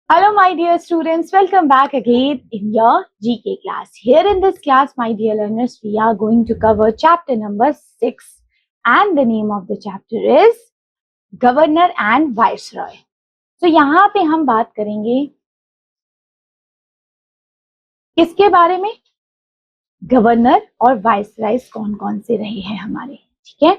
Hello, my dear students. Welcome back again in your GK class. Here in this class, my dear learners, we are going to cover chapter number 6, and the name of the chapter is Governor and Viceroy. So यहाँ पे हम बात करेंगे किसके बारे में? Governor और वाइसरायज कौन कौन से रहे हैं हमारे, ठीक है?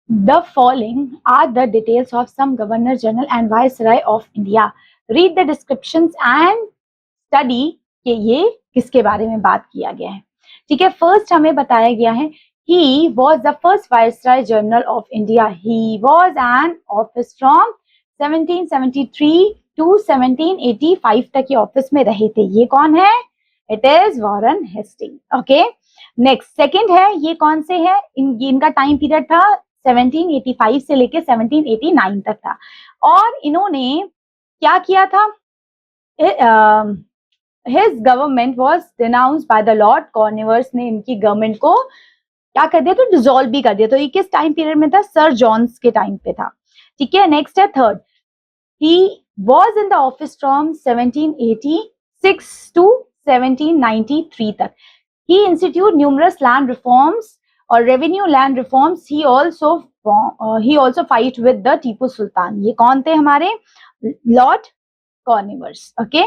The following are the details of some Governor General and Viceroy of India. Read the descriptions and study कि ये किसके बारे में बात किया गया है. ठीक है, फर्स्ट हमें बताया गया है he was the first Viceroy General of India. He was an office from 1773 to 1785 तक ये ऑफिस में रहे थे. ये कौन है? It is Warren Hasting. Okay, next second है, ये कौन से है? इनका टाइम पीरियड था 1785 से लेके 1789 तक था. और इन्होंने क्या किया था? His government was denounced by the Lord Cornwallis ने इनकी गवर्नमेंट को क्या कर दिया? तो डिसॉल्व भी कर दिया. तो ये किस टाइम पीरियड में था? सर जॉन्स के टाइम पे था. ठीक है, नेक्स्ट है third, he was in the office from 1786 to 1793 तक. He instituted numerous land reforms or revenue land reforms. He also fight with the Tipu Sultan. ये कौन थे हमारे? Lord Cornwallis. ओके,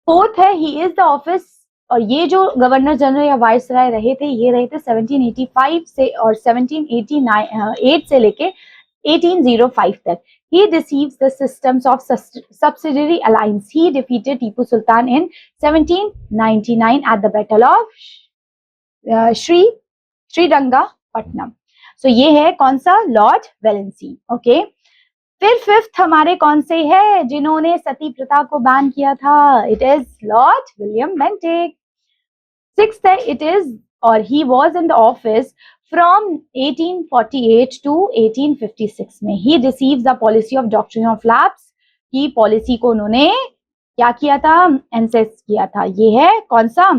फोर्थ है, ही इज द ऑफिस, और ये जो governor general या वाइसराय रहे थे, ये रहे थे 1785 से और 1789 से लेके 1805 तक. He deceives the systems of subsidiary alliance. He defeated Tipu Sultan in 1799 at the Battle of Srirangapatnam. So ये है कौन सा? Lord valency. ओके, फिर फिफ्थ हमारे कौन से है जिन्होंने सती प्रथा को बैन किया था? It is Lord William Bentinck. Sixth है, इट इज और he was in the office from 1848 to 1856 में. He deceives the policy of doctrine of lapse. की पॉलिसी को उन्होंने क्या किया था? एंसेस किया था. ये है कौन सा?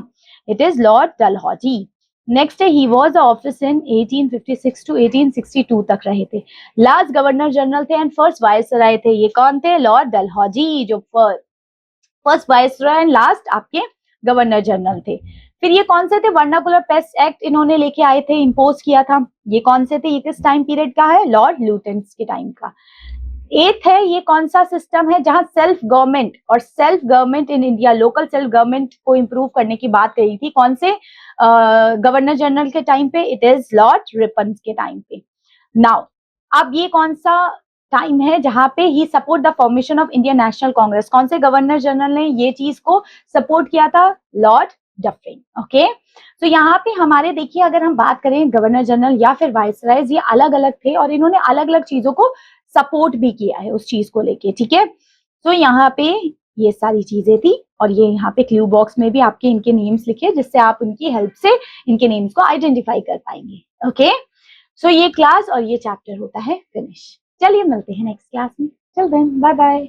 It is Lord Dalhousie. Next है, he was the office in 1856 to 1862 तक रहे थे. लास्ट गवर्नर जनरल थे एंड फर्स्ट वाइसराय थे. ये कौन थे? लॉर्ड डलहौजी, जो फर्स्ट वाइसराय एंड लास्ट आपके गवर्नर जनरल थे. फिर ये कौन से थे? वर्नाकुलर पेस्ट एक्ट इन्होंने लेके आए थे, इम्पोज किया था. ये कौन से थे? ये किस टाइम पीरियड का है? लॉर्ड लुटेंस के टाइम का. एथ है, ये कौन सा सिस्टम है जहां self government in India, local self government को इंप्रूव करने की बात कही थी? कौन से गवर्नर जनरल के टाइम पे? इट इज लॉर्ड रिपन के टाइम पे. नाउ अब ये कौन सा टाइम है जहां पे he support the formation of Indian National Congress? कौन से गवर्नर जनरल ने ये चीज को सपोर्ट किया था? Lord Dufferin. ओके, तो यहाँ पे हमारे देखिए, अगर हम बात करें गवर्नर जनरल या फिर वाइसरायज, ये अलग अलग थे और इन्होंने अलग अलग चीजों को सपोर्ट भी किया है उस चीज को लेके. ठीक है, तो यहाँ पे ये सारी चीजें थी और ये यहाँ पे क्लू बॉक्स में भी आपके इनके नेम्स लिखे, जिससे आप उनकी हेल्प से इनके नेम्स को आइडेंटिफाई कर पाएंगे. ओके, सो ये क्लास और ये चैप्टर होता है फिनिश. चलिए मिलते हैं नेक्स्ट क्लास में. चल देन, बाय बाय.